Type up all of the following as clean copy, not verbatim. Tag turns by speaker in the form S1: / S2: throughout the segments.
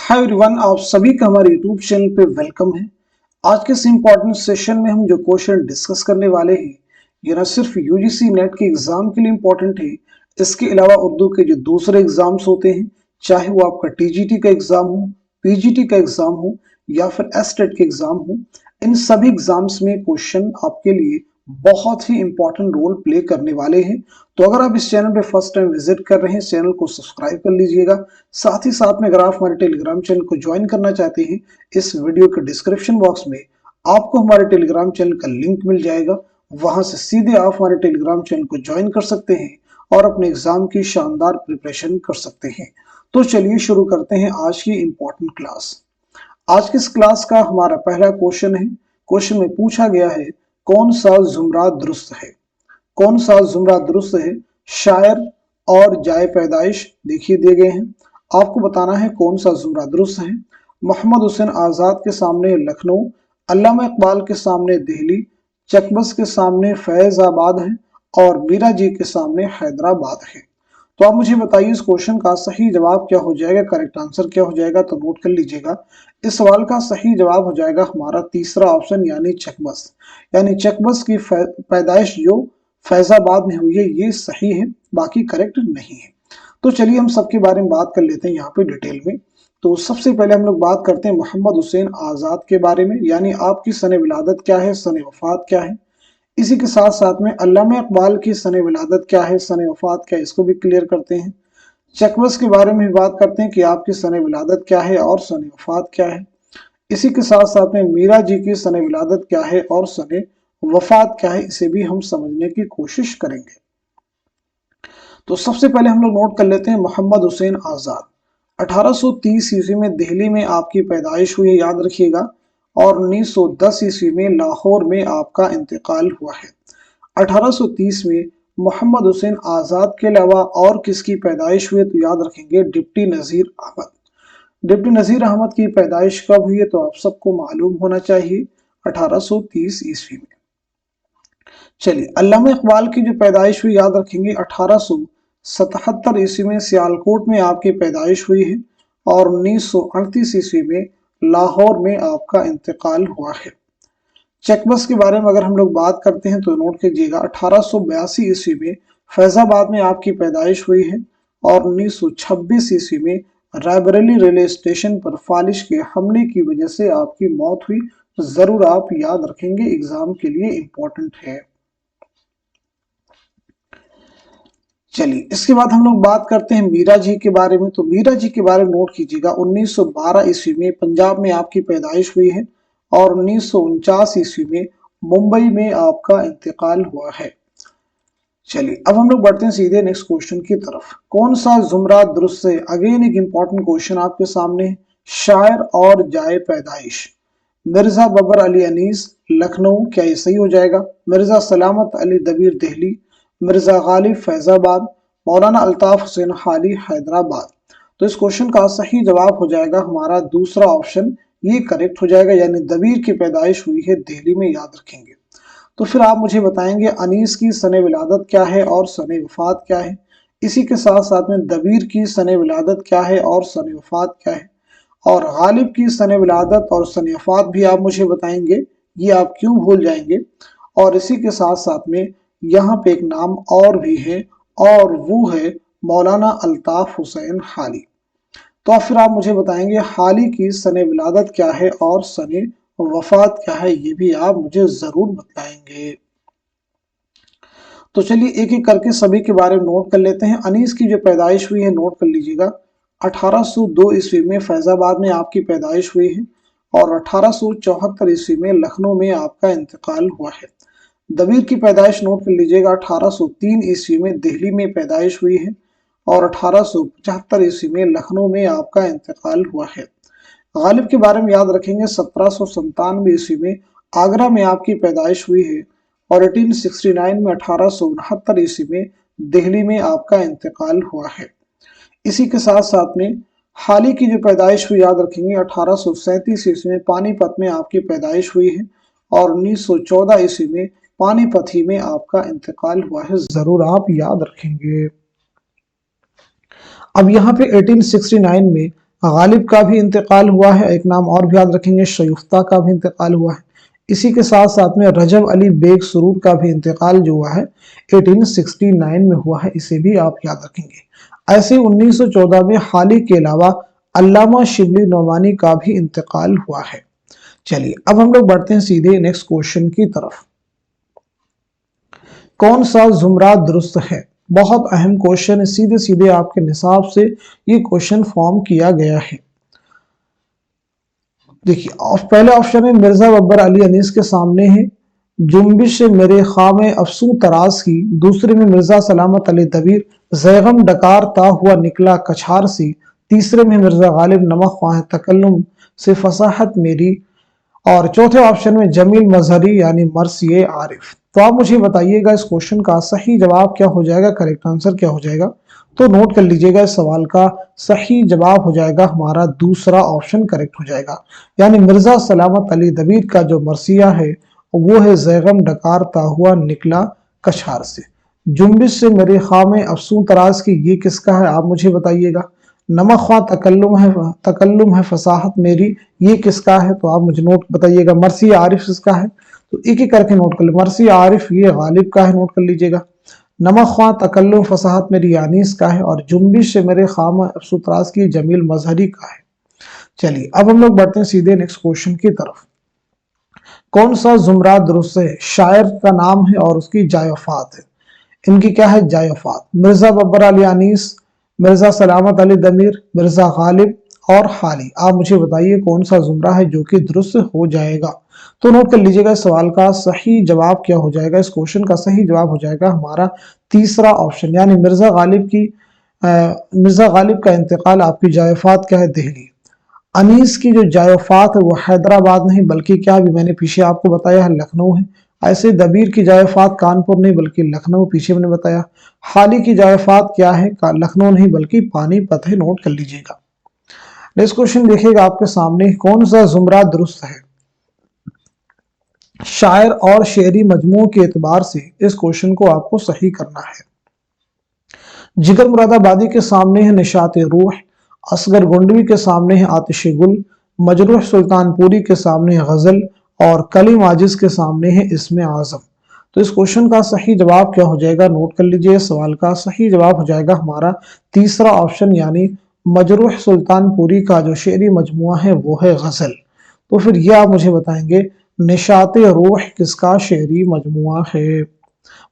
S1: Hi everyone, आप सभी का हमारे यूट्यूब चैनल पे वेलकम है। आज के इस इम्पोर्टेंट सेशन में हम जो क्वेश्चन डिस्कस करने वाले हैं ये न सिर्फ यूजीसी नेट के एग्जाम के लिए इम्पोर्टेंट है, इसके अलावा उर्दू के जो दूसरे एग्जाम्स होते हैं, चाहे वो आपका टीजीटी का एग्जाम हो, पीजीटी का एग्जाम हो या फिर एसटेट के एग्जाम हो, इन सभी एग्जाम्स में क्वेश्चन आपके लिए बहुत ही इंपॉर्टेंट रोल प्ले करने वाले हैं। तो अगर आप इस चैनल पे फर्स्ट टाइम विजिट कर रहे हैं, चैनल को सब्सक्राइब कर लीजिएगा। साथ ही साथ में अगर आप हमारे टेलीग्राम चैनल को ज्वाइन करना चाहते हैं, इस वीडियो के डिस्क्रिप्शन बॉक्स में आपको हमारे टेलीग्राम चैनल का लिंक मिल जाएगा। वहां से सीधे आप हमारे टेलीग्राम चैनल को ज्वाइन कर सकते हैं और अपने एग्जाम की शानदार प्रिपरेशन कर सकते हैं। तो चलिए शुरू करते हैं आज की इंपॉर्टेंट क्लास। आज की इस क्लास का हमारा पहला क्वेश्चन है। क्वेश्चन में पूछा गया है, कौन सा जुमरा दुरुस्त है? कौन सा जुमरा दुरुस्त है? शायर और जाए पैदाइश देखिए दिए गए हैं। आपको बताना है कौन सा जुमरा दुरुस्त है। मोहम्मद हुसैन आजाद के सामने लखनऊ, अल्लामा इकबाल के सामने दिल्ली, चकबस के सामने फैजाबाद है और मीरा जी के सामने हैदराबाद है। तो आप मुझे बताइए इस क्वेश्चन का सही जवाब क्या हो जाएगा, करेक्ट आंसर क्या हो जाएगा? तो नोट कर लीजिएगा। इस सवाल का सही जवाब हो जाएगा हमारा तीसरा ऑप्शन यानी चकबस। यानी चकबस की पैदाइश जो फैजाबाद में हुई है ये सही है, बाकी करेक्ट नहीं है। तो चलिए हम सबके बारे में बात कर लेते हैं यहाँ पे डिटेल में। तो सबसे पहले हम लोग बात करते हैं मोहम्मद हुसैन आजाद के बारे में, यानी आपकी सने विलादत क्या है, सने वफात क्या है। इसी के साथ साथ में अल्लामा इकबाल की सने विलादत क्या है, सने वफात क्या है, इसको भी क्लियर करते हैं। चकबस के बारे में भी बात करते हैं कि आपकी सने विलादत क्या है और सने वफात क्या है। इसी के साथ साथ में मीरा जी की सने विलादत क्या है और सने वफात क्या है, इसे भी हम समझने की कोशिश करेंगे। तो सबसे पहले हम लोग नोट कर लेते हैं मोहम्मद हुसैन आजाद। 1830 ईस्वी में दिल्ली में आपकी पैदाइश हुई है, याद रखिएगा, और 1910 ईस्वी में लाहौर में आपका इंतकाल हुआ है। 1830 में मोहम्मद हुसैन आजाद के अलावा और किसकी पैदाइश हुई तो याद रखेंगे डिप्टी नजीर अहमद। डिप्टी नजीर अहमद की पैदाइश कब हुई है तो आप सबको मालूम होना चाहिए, 1830 ईस्वी में। चलिए अल्लामा इकबाल की जो पैदाइश हुई याद रखेंगे 1877 ईस्वी में सियालकोट में आपकी पैदाइश हुई है और 1938 ईस्वी में लाहौर में आपका इंतकाल हुआ है। चकबस के बारे में अगर हम लोग बात करते हैं तो नोट कीजिएगा 1882 ईस्वी में फैजाबाद में आपकी पैदाइश हुई है और 1926 ईस्वी में रायबरेली रेलवे स्टेशन पर फालिश के हमले की वजह से आपकी मौत हुई। जरूर आप याद रखेंगे, एग्जाम के लिए इंपॉर्टेंट है। चलिए इसके बाद हम लोग बात करते हैं मीरा जी के बारे में। तो मीरा जी के बारे में नोट कीजिएगा 1912 ईस्वी में पंजाब में आपकी पैदाइश हुई है और 1949 ईस्वी में मुंबई में आपका इंतकाल हुआ है। चलिए अब हम लोग बढ़ते हैं सीधे नेक्स्ट क्वेश्चन की तरफ। कौन सा जुमरा दुरुस्त है? अगेन एक इंपॉर्टेंट क्वेश्चन आपके सामने है। शायर और जाए पैदाइश, मिर्जा बबर अली अनीस लखनऊ, क्या ये सही हो जाएगा? मिर्जा सलामत अली दबीर दिल्ली, मिर्जा गालिब फैजाबाद, मौलाना अल्ताफ हुसैन हाली हैदराबाद। तो इस क्वेश्चन का सही जवाब हो जाएगा हमारा दूसरा ऑप्शन, ये करेक्ट हो जाएगा, यानी दबीर की पैदाइश हुई है दिल्ली में, याद रखेंगे। तो फिर आप मुझे बताएंगे अनीस की सने विलादत क्या है और सने वफात क्या है। इसी के साथ साथ में दबीर की सने विलादत क्या है और सने वफात क्या है, और गालिब की सने विलादत और सने वफात भी आप मुझे बताएंगे, ये आप क्यों भूल जाएंगे। और इसी के साथ साथ में यहाँ पे एक नाम और भी है और वो है मौलाना अल्ताफ हुसैन हाली। तो फिर आप मुझे बताएंगे हाली की सने विलादत क्या है और सने वफात क्या है, ये भी आप मुझे जरूर बताएंगे। तो चलिए एक एक करके सभी के बारे में नोट कर लेते हैं। अनीस की जो पैदाइश हुई है नोट कर लीजिएगा, 1802 ईस्वी में फैजाबाद में आपकी पैदाइश हुई है और 1874 ईस्वी में लखनऊ में आपका इंतकाल हुआ है। दबीर की पैदाइश नोट कर लीजिएगा, 1803 ईस्वी में दिल्ली में पैदाइश हुई है और 1875 ईस्वी में लखनऊ में आपका इंतकाल हुआ है। गालिब के बारे में याद रखेंगे 1797 ईस्वी में आगरा में आपकी पैदाइश हुई है और 1869 में 1869 ईस्वी में दिल्ली में आपका इंतकाल हुआ है। इसी के साथ साथ में हाली की जो पैदाइश हुई याद रखेंगे 1837 ईस्वी में पानीपत में आपकी पैदाइश हुई है और 1914 ईस्वी में पानीपत ही में आपका इंतकाल हुआ है, जरूर आप याद रखेंगे। अब यहाँ पे 1869 में غالب کا بھی انتقال ہوا ہے، ایک نام اور بھی یاد رکھیں گے، شیفتہ کا بھی انتقال ہوا ہے۔ اسی کے ساتھ ساتھ میں رجب علی بیگ سرور کا بھی انتقال جو ہوا ہے 1869 میں ہوا ہے، اسے بھی آپ یاد رکھیں گے۔ ایسے 1914 میں حالی کے علاوہ علامہ شبلی نعمانی کا بھی انتقال ہوا ہے۔ چلیے اب ہم لوگ بڑھتے ہیں سیدھے نیکسٹ کوشچن کی طرف۔ کون سا زمرہ درست ہے؟ بہت اہم کوشچن ہے، سیدھے سیدھے آپ کے نصاب سے یہ کوشچن فارم کیا گیا ہے۔ دیکھیے پہلے آپشن میں مرزا ببر علی انیس کے سامنے ہے جنبش میرے خام افسوں تراز کی، دوسرے میں مرزا سلامت علی دبیر زیغم ڈکار تا ہوا نکلا کچھار سی، تیسرے میں مرزا غالب نمک خواہ تکلم سے فصاحت میری، اور چوتھے آپشن میں جمیل مظہری یعنی مرثیہ عارف۔ تو آپ مجھے بتائیے گا اس کوشچن کا صحیح جواب کیا ہو جائے گا، کریکٹ آنسر کیا ہو جائے گا؟ تو نوٹ کر لیجئے گا اس سوال کا صحیح جواب ہو جائے گا ہمارا دوسرا آپشن کریکٹ ہو جائے گا، یعنی مرزا سلامت علی دبیر کا جو مرثیہ ہے وہ ہے زیغم ڈکارتا ہوا نکلا کچھار سے۔ جنبش سے میرے خام افسوں تراز کی، یہ کس کا ہے آپ مجھے بتائیے گا۔ نمک خواہ تکلم ہے فصاحت میری، یہ کس کا ہے تو آپ مجھے نوٹ بتائیے گا۔ مرثیہ عارف کس کا ہے تو ایک ایک کر کے نوٹ کر لیں۔ مرثیہ عارف یہ غالب کا ہے، نوٹ کر لیجئے گا۔ نمک خواہ تکلم فصاحت میری یانیس کا ہے، اور جنبش سے میرے خام افسوں تراز کی جمیل مظہری کا ہے۔ چلیے اب ہم لوگ بڑھتے ہیں سیدھے نیکسٹ کوشچن کی طرف۔ کون سا زمرہ درست ہے؟ شاعر کا نام ہے اور اس کی جائے وفات ہے۔ ان کی کیا ہے؟ جائے وفات۔ مرزا ببر علی انیس، مرزا سلامت علی دبیر، مرزا غالب اور حالی۔ آپ مجھے بتائیے کون سا زمرہ ہے جو کہ درست ہو جائے گا؟ تو نوٹ کر لیجئے گا اس سوال کا صحیح جواب کیا ہو جائے گا، اس کوشچن کا صحیح جواب ہو جائے گا ہمارا تیسرا آپشن، یعنی مرزا غالب کا انتقال آپ کی جائے وفات کیا ہے؟ دہلی۔ انیس کی جو جائے وفات ہے وہ حیدرآباد نہیں بلکہ کیا بھی میں نے پیچھے آپ کو بتایا ہے لکھنؤ ہے۔ ایسے دبیر کی جائے وفات کانپور نہیں بلکہ لکھنؤ، پیچھے میں نے بتایا۔ حالی کی جائے وفات کیا ہے؟ لکھنؤ نہیں بلکہ پانی پت ہے، نوٹ کر لیجئے گا۔ نیکسٹ کوشچن دیکھیے گا آپ کے سامنے، کون سا زمرہ درست ہے؟ شاعر اور شعری مجموع کے اعتبار سے اس کوشچن کو آپ کو صحیح کرنا ہے۔ جگر مراد آبادی کے سامنے ہے نشاط روح، اصغر گنڈوی کے سامنے ہے آتش گل، مجروح سلطان پوری کے سامنے ہے غزل، اور کلیم عاجز کے سامنے ہے اسم اعظم۔ تو اس کوشچن کا صحیح جواب کیا ہو جائے گا؟ نوٹ کر لیجئے، سوال کا صحیح جواب ہو جائے گا ہمارا تیسرا آپشن، یعنی مجروح سلطان پوری کا جو شعری مجموعہ ہے وہ ہے غزل۔ تو پھر یہ آپ مجھے بتائیں گے نشاط روح کس کا شعری مجموعہ ہے؟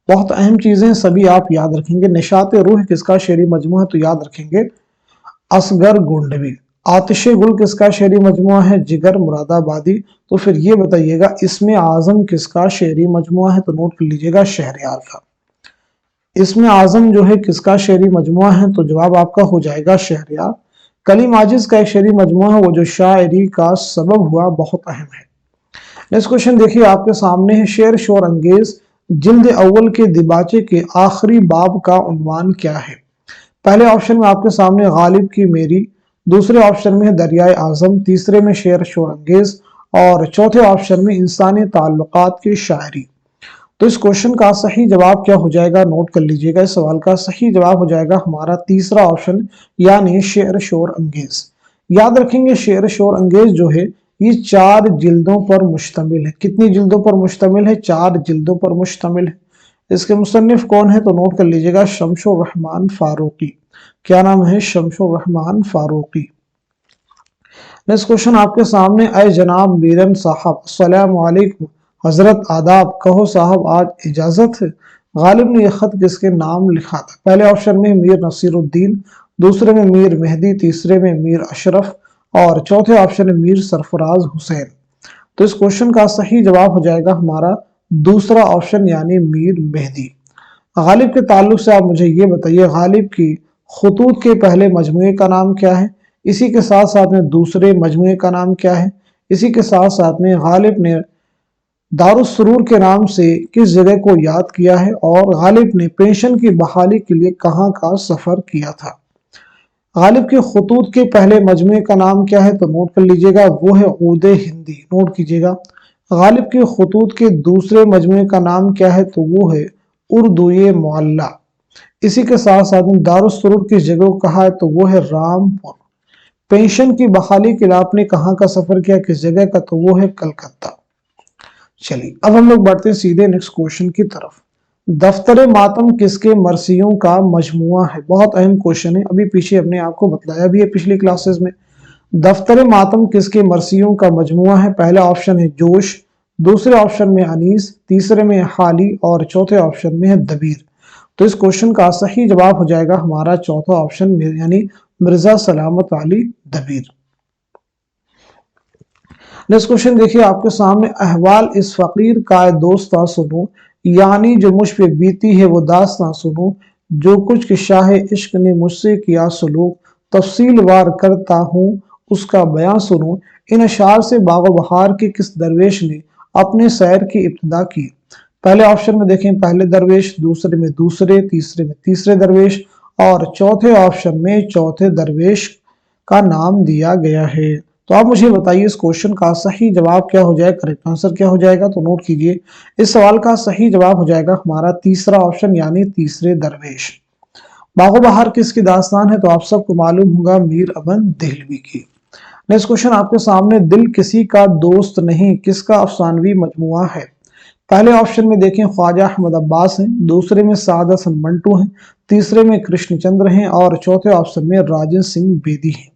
S1: بہت اہم چیزیں سبھی آپ یاد رکھیں گے۔ نشاط روح کس کا شعری مجموعہ ہے تو یاد رکھیں گے اصغر گنڈوی۔ آتش گل کس کا شعری مجموعہ ہے؟ جگر مراد آبادی۔ تو پھر یہ بتائیے گا اسم اعظم کس کا شعری مجموعہ ہے تو نوٹ کر لیجئے گا شہریار کا۔ اسم اعظم جو ہے کس کا شعری مجموعہ ہے تو جواب آپ کا ہو جائے گا شہریار۔ کلیم عاجز کا ایک شعری مجموعہ ہے وہ جو شاعری کا سبب ہوا، بہت اہم ہے۔ نیکسٹ کوشچن دیکھیے آپ کے سامنے ہے، شعر شور انگیز جلد اول کے دیباچے کے آخری باب کا عنوان کیا ہے؟ پہلے آپشن میں آپ کے سامنے غالب کی میری، دوسرے آپشن میں دریائے اعظم، تیسرے میں شعر شور انگیز، اور چوتھے آپشن میں انسانی تعلقات کی شاعری۔ تو اس کوشچن کا صحیح جواب کیا ہو جائے گا؟ نوٹ کر لیجئے گا، اس سوال کا صحیح جواب ہو جائے گا ہمارا تیسرا آپشن، یعنی شعر شور انگیز۔ یاد رکھیں گے شعر شور انگیز جو ہے یہ 4 جلدوں پر مشتمل ہے۔ کتنی جلدوں پر مشتمل ہے؟ 4 جلدوں پر مشتمل ہے۔ اس کے مصنف کون ہے تو نوٹ کر لیجئے گا شمس الرحمن فاروقی۔ کیا نام ہے؟ شمس الرحمن فاروقی۔ نیکسٹ کوشچن آپ کے سامنے، اے جناب میرن صاحب، السلام علیکم، حضرت آداب، کہو صاحب آج اجازت ہے۔ غالب نے یہ خط کس کے نام لکھا تھا؟ پہلے آپشن میں میر نصیر الدین، دوسرے میں میر مہدی، تیسرے میں میر اشرف، اور چوتھے آپشن میں میر سرفراز حسین۔ تو اس کوشچن کا صحیح جواب ہو جائے گا ہمارا دوسرا آپشن، یعنی میر مہدی۔ غالب کے تعلق سے آپ مجھے یہ بتائیے غالب کی خطوط کے پہلے مجموعے کا نام کیا ہے؟ اسی کے ساتھ ساتھ میں دوسرے مجموعے کا نام کیا ہے؟ اسی کے ساتھ ساتھ میں غالب نے دارالسرور کے نام سے کس جگہ کو یاد کیا ہے، اور غالب نے پینشن کی بحالی کے لیے کہاں کا سفر کیا تھا؟ غالب کے خطوط کے پہلے مجموعے کا نام کیا ہے تو نوٹ کر لیجئے گا وہ ہے عود ہندی، نوٹ کیجئے گا۔ غالب کے خطوط کے دوسرے مجموعے کا نام کیا ہے تو وہ ہے اردوئے معلی۔ اسی کے ساتھ ساتھ دارالسرور کس جگہ کو کہا ہے تو وہ ہے رامپور۔ पेंशन की बहाली के लिए आपने कहाँ का सफर किया, किस जगह का, तो वो है कलकत्ता। चलिए अब हम लोग बढ़ते हैं सीधे नेक्स्ट क्वेश्चन की तरफ। दफ्तर मातम किसके मरसियों का मजमुआ है? बहुत अहम क्वेश्चन है, अभी पीछे अपने आपको बतलाया भी है पिछली क्लासेस में। दफ्तर मातम किसके मरसियों का मजमुआ है? पहला ऑप्शन है जोश, दूसरे ऑप्शन में अनीस, तीसरे में हाली और चौथे ऑप्शन में है दबीर। तो इस क्वेश्चन का सही जवाब हो जाएगा हमारा चौथा ऑप्शन यानी मिर्जा सलामत अली दबीर। नेक्स्ट क्वेश्चन देखिए आपके सामने, अहवाल इस फकीर का दोस्ता सुनो, यानी जो मुझ पे बीती है वो दास्तां सुनो, जो कुछ कि शाह इश्क ने मुझसे किया सलूक, तफसील वार करता हूँ उसका बयां सुनो। इन अशार से बागो बहार के किस दरवेश ने अपने सैर की इब्तिदा की? पहले ऑप्शन में देखें पहले दरवेश, दूसरे में दूसरे, तीसरे में तीसरे दरवेश और चौथे ऑप्शन में चौथे दरवेश का नाम दिया गया है। तो आप मुझे बताइए इस क्वेश्चन का सही जवाब क्या हो जाएगा, करेक्ट आंसर क्या हो जाएगा? तो नोट कीजिए, इस सवाल का सही जवाब हो जाएगा हमारा तीसरा ऑप्शन यानी तीसरे दरवेश। बागो बहार किसकी दास्तान है? तो आप सबको मालूम होगा मीर अबन देहलवी की। नेक्स्ट क्वेश्चन आपके सामने, दिल किसी का दोस्त नहीं किसका अफसानवी मजमुआ है? पहले ऑप्शन में देखें ख्वाजा अहमद अब्बास हैं, दूसरे में साद हसन मंटू हैं, तीसरे में कृष्णचंद्र हैं और चौथे ऑप्शन में राजन सिंह बेदी हैं।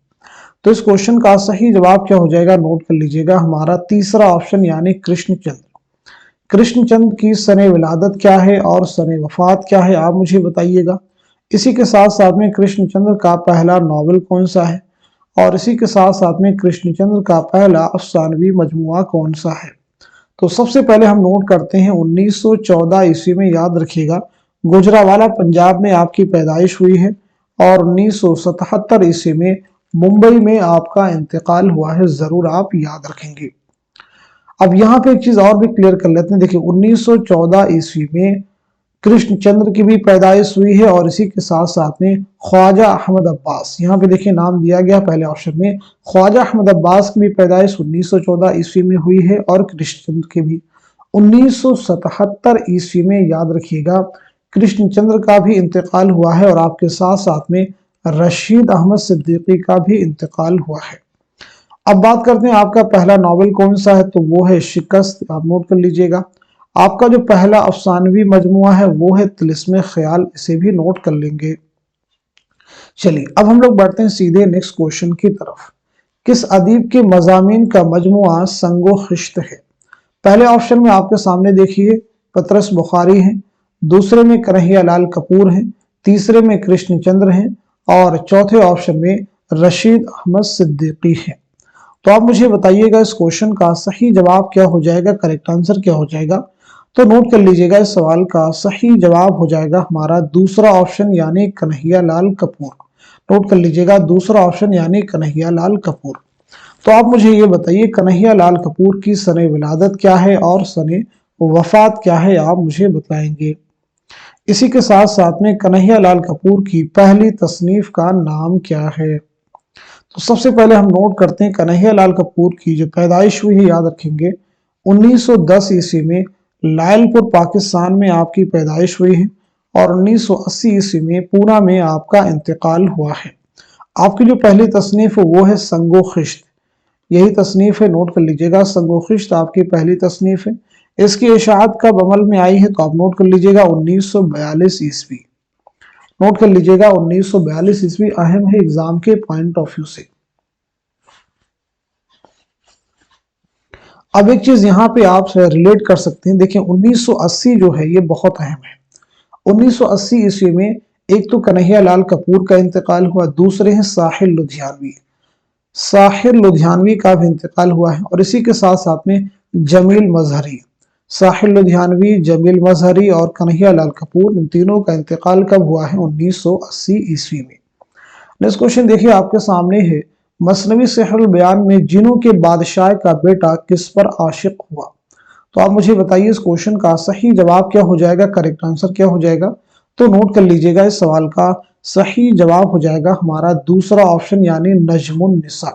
S1: तो इस क्वेश्चन का सही जवाब क्या हो जाएगा? नोट कर लीजिएगा, हमारा तीसरा ऑप्शन यानी कृष्णचंद्र। कृष्णचंद्र की सने विलादत क्या है और सने वफात क्या है, आप मुझे बताइएगा। इसी के साथ साथ में कृष्णचंद्र का पहला नॉवेल कौन सा है और इसी के साथ साथ में कृष्णचंद्र का पहला अफसानवी मजमुआ कौन सा है? तो सबसे पहले हम नोट करते हैं 1914 ईस्वी में, याद रखिएगा गुजरावाला पंजाब में आपकी पैदाइश हुई है और 1977 ईस्वी में मुंबई में आपका इंतकाल हुआ है, जरूर आप याद रखेंगे। अब यहाँ पे एक चीज और भी क्लियर कर लेते हैं, देखिए 1914 ईस्वी में कृष्णचंद्र की भी पैदाइश हुई है और इसी के साथ साथ में ख्वाजा अहमद अब्बास, यहाँ पे देखिए नाम दिया गया पहले ऑप्शन में, ख्वाजा अहमद अब्बास की भी पैदाइश 1914 ईस्वी में हुई है और कृष्णचंद्र की भी 1977 ईस्वी में, याद रखिएगा कृष्णचंद्र का भी इंतकाल हुआ है और आपके साथ साथ में रशीद अहमद सिद्दीकी का भी इंतकाल हुआ है। अब बात करते हैं आपका पहला नॉवेल कौन सा है, तो वो है शिकस्त, आप नोट कर लीजिएगा। आपका जो पहला अफसानवी मजमुआ है वो है तिलिस्मे ख्याल, इसे भी नोट कर लेंगे। चलिए अब हम लोग बढ़ते हैं सीधे नेक्स्ट क्वेश्चन की तरफ। किस अदीब के मजामीन का मजमुआ संगो खिश्त है? पहले ऑप्शन में आपके सामने देखिए पतरस बुखारी हैं, दूसरे में कन्हैया लाल कपूर हैं, तीसरे में कृष्णचंद्र हैं और चौथे ऑप्शन में रशीद अहमद सिद्दीकी हैं। तो आप मुझे बताइएगा इस क्वेश्चन का सही जवाब क्या हो जाएगा, करेक्ट आंसर क्या हो जाएगा? तो नोट कर लीजिएगा, इस सवाल का सही जवाब हो जाएगा हमारा दूसरा ऑप्शन यानी कन्हैया लाल कपूर। नोट कर लीजिएगा दूसरा ऑप्शन यानी कन्हैया लाल कपूर। तो आप मुझे ये बताइए कन्हैया लाल कपूर की सने विलादत क्या है और सने वफात क्या है, आप मुझे बताएंगे। इसी के साथ साथ में कन्हैया लाल कपूर की पहली तसनीफ का नाम क्या है? तो सबसे पहले हम नोट करते हैं कन्हैया लाल कपूर की जो पैदाइश हुई है, याद रखेंगे 1910 ईस्वी में लायलपुर पाकिस्तान में आपकी पैदाइश हुई है और 1980 ईस्वी में पूना में आपका इंतकाल हुआ है। आपकी जो पहली तसनीफ है वो है संगो खिश्त, यही तसनीफ है, नोट कर लीजिएगा संगो खिश्त आपकी पहली तसनीफ है। इसकी इशाअत कब अमल में आई है, तो आप नोट कर लीजिएगा 1942 ईस्वी। नोट कर लीजिएगा 1942 ईस्वी अहम है एग्जाम के पॉइंट ऑफ व्यू से। अब एक चीज यहाँ पे आप रिलेट कर सकते हैं, देखिए 1980 जो है ये बहुत अहम है। 1980 ईस्वी में एक तो कन्हैया लाल कपूर का इंतकाल हुआ, दूसरे हैं साहिर लुधियानवी, साहिर लुधियानवी का भी इंतकाल हुआ है और इसी के साथ साथ में जमील मजहरी, साहिर लुधियानवी, जमील मजहरी और कन्हैया लाल कपूर, इन तीनों का इंतकाल कब हुआ है? 1980 ईस्वी में। नेक्स्ट क्वेश्चन देखिए आपके सामने है, मसनवी सेहरुल बयान में जिन्हों के बादशाह का बेटा किस पर आशिक हुआ? तो आप मुझे बताइए इस क्वेश्चन का सही जवाब क्या हो जाएगा, करेक्ट आंसर क्या हो जाएगा? तो नोट कर लीजिएगा इस सवाल का सही जवाब हो जाएगा हमारा दूसरा ऑप्शन यानी नजमुन निसा।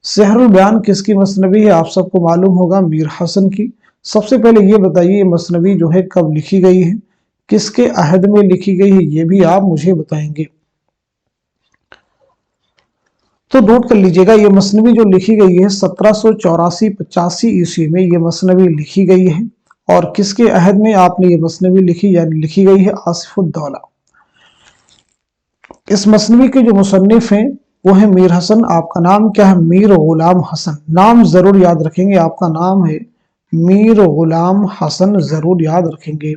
S1: सेहरुल बयान किसकी मसनवी है? आप सबको मालूम होगा मीर हसन की। सबसे पहले ये बताइए मसनवी जो है कब लिखी गई है, किसके अहद में लिखी गई है, ये भी आप मुझे बताएंगे। तो नोट कर लीजिएगा, ये मसनवी जो लिखी गई है 1784-85 ईस्वी में ये मसनवी लिखी गई है। और किसके अहद में आपने ये मसनवी लिखी, यानी लिखी गई है आसिफुद्दौला। इस मसनवी के जो मुसन्निफ हैं वो है मीर हसन। आपका नाम क्या है? मीर गुलाम हसन। नाम जरूर याद रखेंगे, आपका नाम है मीर गुलाम हसन, जरूर याद रखेंगे।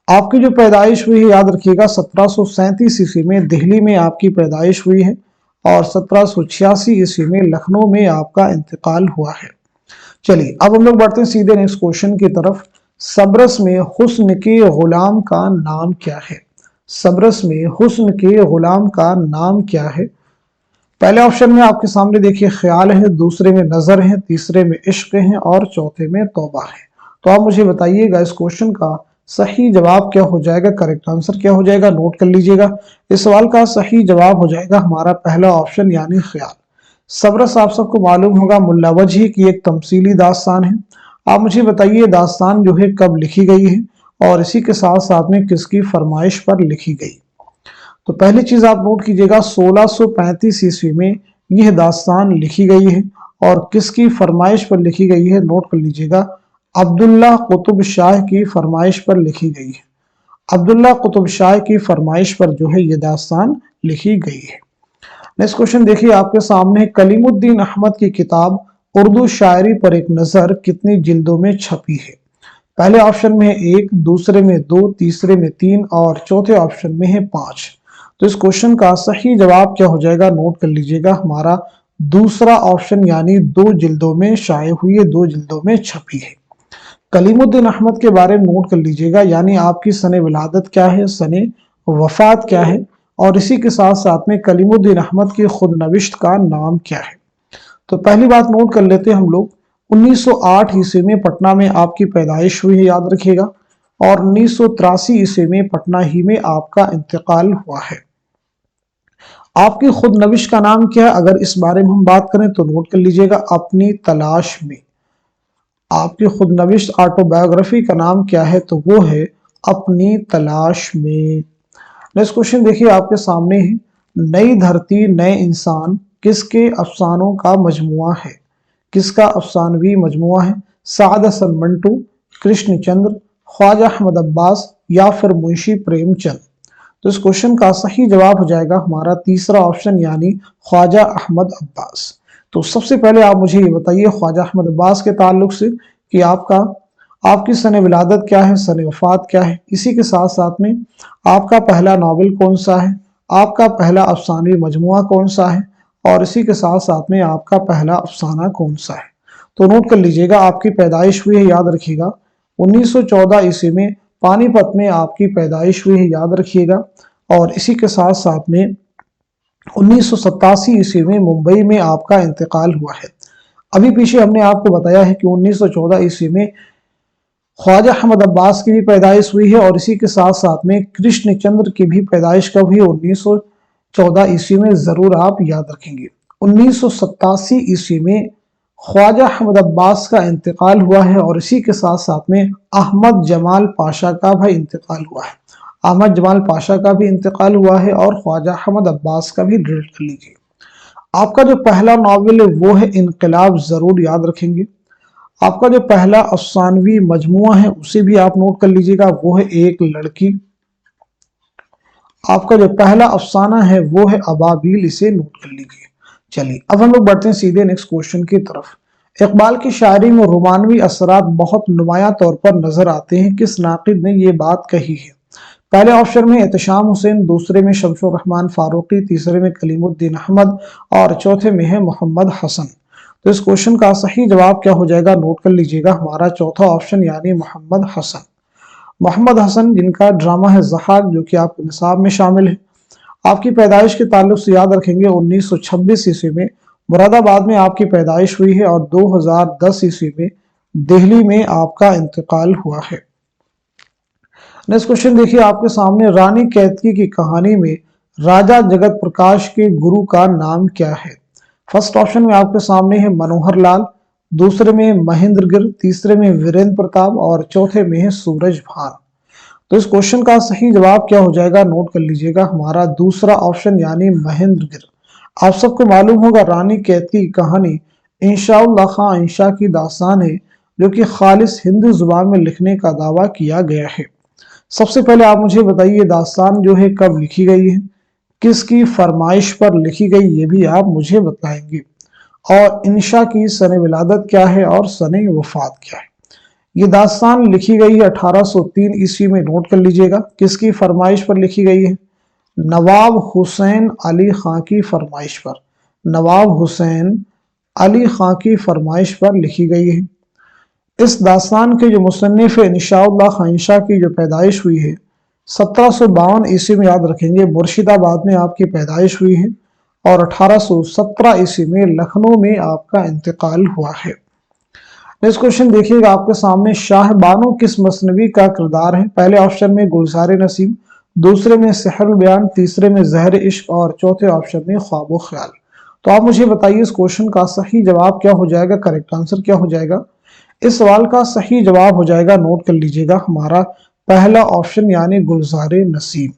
S1: आपकी जो पैदाइश हुई है याद रखिएगा 1737 ईस्वी में दिल्ली में आपकी पैदाइश हुई है और 1786 ईस्वी में लखनऊ में आपका इंतकाल हुआ है। चलिए अब हम लोग बढ़ते हैं सीधे नेक्स्ट क्वेश्चन की तरफ। सब्रस में हुस्न के गुलाम का नाम क्या है? सब्रस में हुस्न के गुलाम का नाम क्या है? पहले ऑप्शन में आपके सामने देखिए ख्याल है, दूसरे में नजर है, तीसरे में इश्क है और चौथे में तौबा है। तो आप मुझे बताइएगा इस क्वेश्चन का सही जवाब क्या हो जाएगा, करेक्ट आंसर क्या हो जाएगा? नोट कर लीजिएगा। इस सवाल का सही जवाब हो जाएगा हमारा पहला ऑप्शन यानी ख्याल। सब्रस आप सबको मालूम होगा मुल्ला वजही की एक तमसीली दास्तान है। आप मुझे बताइए दास्तान जो है कब लिखी गई है और इसी के साथ साथ में किसकी फरमाइश पर लिखी गई? तो पहली चीज आप नोट कीजिएगा 1635 ईस्वी में यह दास्तान लिखी गई है और किसकी फरमाइश पर लिखी गई है? नोट कर लीजिएगा, अब्दुल्ला कुतुब शाह की फरमाइश पर लिखी गई है। अब्दुल्ला कुतुब शाह की फरमाइश पर जो है यह दास्तान लिखी गई है। नेक्स्ट क्वेश्चन देखिए आपके सामने, कलीमुद्दीन अहमद की किताब उर्दू शायरी पर एक नजर कितनी जिल्दों में छपी है? पहले ऑप्शन में है 1, दूसरे में 2, तीसरे में 3 और चौथे ऑप्शन में है 5। तो इस क्वेश्चन का सही जवाब क्या हो जाएगा? नोट कर लीजिएगा, हमारा दूसरा ऑप्शन यानी 2 जिल्दों में शाये हुई है, 2 जिल्दों में छपी है। कलीमुद्दीन अहमद के बारे में नोट कर लीजिएगा, यानी आपकी सने विलादत क्या है, सने वफात क्या है और इसी के साथ साथ में कलीमुद्दीन अहमद की खुद नविश्त का नाम क्या है। तो पहली बात नोट कर लेते हैं हम लोग, 1908 ईस्वी में पटना में आपकी पैदाइश हुई है, याद रखिएगा, और 1983 ईस्वी में पटना ही में आपका इंतकाल हुआ है। आपकी खुद नविश का नाम क्या है? अगर इस बारे में हम बात करें तो नोट कर लीजिएगा, अपनी तलाश में। आपकी खुद नविश ऑटोबायोग्राफी का नाम क्या है? तो वो है अपनी तलाश में। नेक्स्ट क्वेश्चन देखिए आपके सामने है, नई धरती नए इंसान किसके अफसानों का मजमुआ है? किसका अफसानवी मजमुआ है? साद हसन मंटू, कृष्णचंद्र, ख्वाजा अहमद अब्बास या फिर मुंशी प्रेमचंद? तो इस क्वेश्चन का सही जवाब हो जाएगा हमारा तीसरा ऑप्शन यानी ख्वाजा अहमद अब्बास। तो सबसे पहले आप मुझे ये बताइए ख्वाजा अहमद अब्बास के ताल्लुक से कि आपकी सने विलादत क्या है, सने वफात क्या है, इसी के साथ साथ में आपका पहला नावल कौन सा है, आपका पहला अफसानवी मजमुआ कौन सा है और इसी के साथ साथ में आपका पहला अफसाना कौन सा है। तो नोट कर लीजिएगा, आपकी पैदाइश हुई है, याद रखिएगा 1914 ईस्वी में पानीपत में आपकी पैदाइश हुई है, याद रखिएगा, और इसी के साथ साथ में 1987 ईस्वी में मुंबई में आपका इंतकाल हुआ है। अभी पीछे हमने आपको बताया है कि 1914 ईस्वी में ख्वाजा अहमद अब्बास की भी पैदाइश हुई है और इसी के साथ साथ में कृष्णचंद्र की भी पैदाइश कब हुई? 1914 ईस्वी में, जरूर आप याद रखेंगे। 1987 ईस्वी में ख्वाजा अहमद अब्बास का इंतकाल हुआ है और इसी के साथ साथ में अहमद जमाल पाशा का भी इंतकाल हुआ है। अहमद जमाल पाशा का भी इंतकाल हुआ है और ख्वाजा अहमद अब्बास का भी डिलीट कर लीजिए। आपका जो पहला नावल है वो है इनकलाब, जरूर याद रखेंगे। आपका जो पहला अफसानवी मजमुआ है उसे भी आप नोट कर लीजिएगा, वो है एक लड़की। आपका जो पहला अफसाना है वो है अबाबील, इसे नोट कर लीजिए। चलिए अब हम लोग बढ़ते हैं सीधे नेक्स्ट क्वेश्चन की तरफ। इकबाल की शायरी में रोमानवी असरात बहुत नुमाया तौर पर नजर आते हैं, किस नाकिद ने ये बात कही है? पहले ऑप्शन में एहतशाम हुसैन, दूसरे में शमसुर रहमान फारूकी, तीसरे में कलीमुद्दीन अहमद और चौथे में है मोहम्मद हसन। तो इस क्वेश्चन का सही जवाब क्या हो जाएगा? नोट कर लीजिएगा, हमारा चौथा ऑप्शन यानी मोहम्मद हसन। मोहम्मद हसन जिनका ड्रामा है ज़हाक जो कि आपके निसाब में शामिल है। आपकी पैदाइश के ताल्लुक से याद रखेंगे 1926 ईस्वी में मुरादाबाद में आपकी पैदाइश हुई है और 2010 ईस्वी में दिल्ली में आपका इंतकाल हुआ है। नेक्स्ट क्वेश्चन देखिए आपके सामने, रानी कैतकी की कहानी में राजा जगत प्रकाश के गुरु का नाम क्या है? फर्स्ट ऑप्शन में आपके सामने है मनोहर लाल, दूसरे में महेंद्र गिर, तीसरे में वीरेंद्र प्रताप और चौथे में है सूरज भान। तो इस क्वेश्चन का सही जवाब क्या हो जाएगा? नोट कर लीजिएगा, हमारा दूसरा ऑप्शन यानी महेंद्र गिर। आप सबको मालूम होगा रानी कैथी की कहानी इंशाउल्लाह खां इंशा की दास्तान है, जो कि खालिस हिंदी जुबान में लिखने का दावा किया गया है। सबसे पहले आप मुझे बताइए दास्तान जो है कब लिखी गई है, किसकी फरमाइश पर लिखी गई, ये भी आप मुझे बताएंगे। और इंशा की सने विलादत क्या है और सने वफात क्या है। ये दास्तान लिखी गई है 1803 ईस्वी में, नोट कर लीजिएगा। किसकी फरमाइश पर लिखी गई है? नवाब हुसैन अली खां की फरमाइश पर। नवाब हुसैन अली खां की फरमाइश पर लिखी गई है। इस दास्तान के जो मुसन्निफ इंशाउल्लाह खां इंशा की जो पैदाइश हुई है 1752 ईस्वी में, याद रखेंगे मुर्शिदाबाद में आपकी पैदाइश हुई है, और 1817 ईस्वी में लखनऊ में आपका इंतकाल हुआ है। नेक्स्ट क्वेश्चन देखिएगा आपके सामने, शाह बानो किस मसनवी का किरदार है? पहले ऑप्शन में गुलजार नसीम, दूसरे में सेहरुल बयान, तीसरे में जहर इश्क और चौथे ऑप्शन में ख्वाबो ख्याल। तो आप मुझे बताइए इस क्वेश्चन का सही जवाब क्या हो जाएगा, करेक्ट आंसर क्या हो जाएगा? इस सवाल का सही जवाब हो जाएगा, नोट कर लीजिएगा, हमारा पहला ऑप्शन यानी गुलजार नसीम।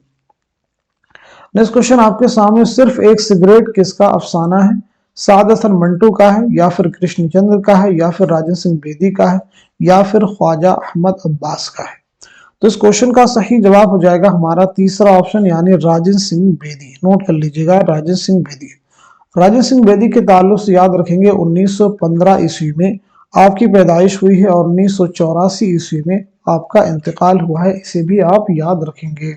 S1: नेक्स्ट क्वेश्चन आपके सामने, सिर्फ एक सिगरेट किसका अफसाना है? साद हसन मंटू का है, या फिर कृष्णचंद्र का है, या फिर राजन सिंह बेदी का है, या फिर ख्वाजा अहमद अब्बास का है? तो इस क्वेश्चन का सही जवाब हो जाएगा हमारा तीसरा ऑप्शन यानी राजन सिंह बेदी। नोट कर लीजिएगा, राजन सिंह बेदी। राजन सिंह बेदी के ताल्लुक से याद रखेंगे 1915 ईस्वी में आपकी पैदाइश हुई है और 1984 ईस्वी में आपका इंतकाल हुआ है, इसे भी आप याद रखेंगे।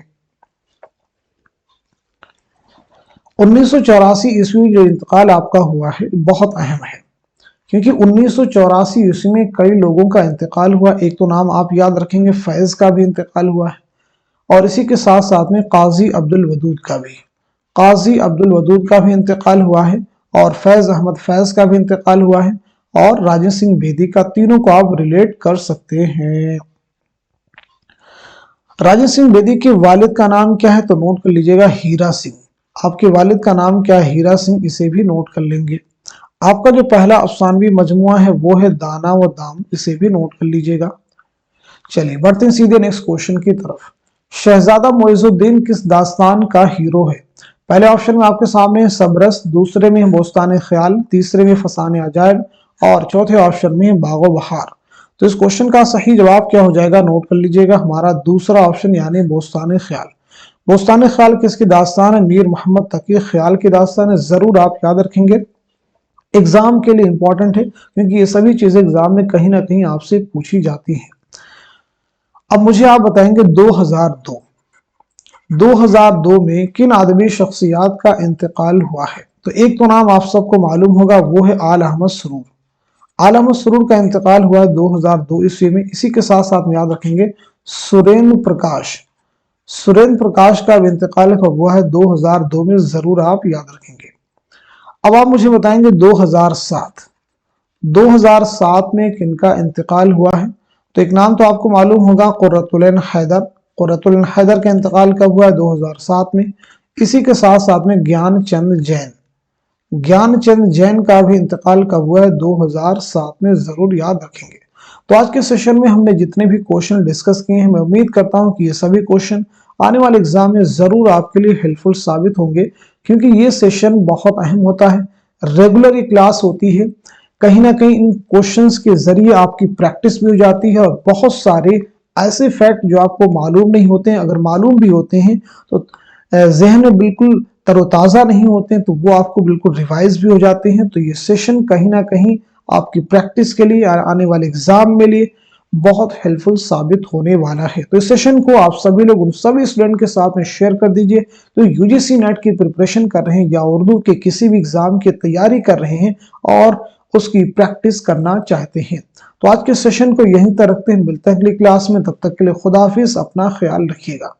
S1: 1984 ईस्वी जो इंतकाल आपका हुआ है बहुत अहम है, क्योंकि 1984 ईस्वी में कई लोगों का इंतकाल हुआ। एक तो नाम आप याद रखेंगे फैज का भी इंतकाल हुआ है, और इसी के साथ साथ में काजी अब्दुल वदूद का भी, काजी अब्दुल वदूद का भी इंतकाल हुआ है, और फैज अहमद फैज का भी इंतकाल हुआ है, और राजन सिंह बेदी का। तीनों को आप रिलेट कर सकते हैं। राजन सिंह बेदी के वालिद का नाम क्या है? तो नोट कर लीजिएगा, हीरा सिंह। आपके वालिद का नाम क्या है? हीरा सिंह, इसे भी नोट कर लेंगे। आपका जो पहला अफसानवी मजमुआ है वो है दाना व दाम, इसे भी नोट कर लीजिएगा। चलिए बढ़ते हैं सीधे नेक्स्ट क्वेश्चन की तरफ। शहजादा मोइजुद्दीन किस दास्तान का हीरो है? पहले ऑप्शन में आपके सामने सबरस, दूसरे में बोस्तान ख्याल, तीसरे में फसान अजायब, और चौथे ऑप्शन में बागो बहार। तो इस क्वेश्चन का सही जवाब क्या हो जाएगा? नोट कर लीजिएगा, हमारा दूसरा ऑप्शन यानी बोस्तान ख्याल। बोस्तान ख्याल किसकी दास्तान है? मीर मोहम्मद तकी ख्याल की दास्तान है। जरूर आप याद रखेंगे, एग्जाम के लिए इंपॉर्टेंट है, क्योंकि ये सभी चीजें एग्जाम में कहीं ना कहीं आपसे पूछी जाती हैं। अब मुझे आप बताएंगे 2002 में किन आदमी शख्सियात का इंतकाल हुआ है? तो एक तो नाम आप सबको मालूम होगा, वो है आल अहमद सरूर। आल अहमद सरूर का इंतकाल हुआ है 2002 ईस्वी में। इसी के साथ साथ में याद रखेंगे सुरेंद्र प्रकाश का भी इंतकाल हुआ है 2002 में, जरूर आप याद रखेंगे। अब आप मुझे बताएंगे 2007 में किनका इंतकाल हुआ है? तो एक नाम तो आपको मालूम होगा, कुर्रतुल ऐन हैदर। कुर्रतुल ऐन हैदर का इंतकाल कब हुआ है? 2007 में। इसी के साथ साथ में ज्ञानचंद जैन का भी इंतकाल कब हुआ है? 2007 में, जरूर याद रखेंगे। तो आज के सेशन में हमने जितने भी क्वेश्चन डिस्कस किए हैं, मैं उम्मीद करता हूं कि ये सभी क्वेश्चन आने वाले एग्जाम में जरूर आपके लिए हेल्पफुल साबित होंगे, क्योंकि ये सेशन बहुत अहम होता है। रेगुलर ये क्लास होती है, कहीं ना कहीं इन क्वेश्चंस के जरिए आपकी प्रैक्टिस भी हो जाती है, और बहुत सारे ऐसे फैक्ट जो आपको मालूम नहीं होते हैं, अगर मालूम भी होते हैं तो जहन में बिल्कुल तरोताज़ा नहीं होते हैं, तो वो आपको बिल्कुल रिवाइज भी हो जाते हैं। तो ये सेशन कहीं ना कहीं आपकी प्रैक्टिस के लिए, आने वाले एग्जाम में लिए बहुत हेल्पफुल साबित होने वाला है। तो इस सेशन को आप सभी लोग उन सभी स्टूडेंट के साथ में शेयर कर दीजिए तो यूजीसी नेट की प्रिपरेशन कर रहे हैं या उर्दू के किसी भी एग्जाम की तैयारी कर रहे हैं और उसकी प्रैक्टिस करना चाहते हैं। तो आज के सेशन को यहीं तक रखते हैं, मिलते हैं अगली क्लास में, तब तक के लिए खुदा हाफिज, अपना ख्याल रखिएगा।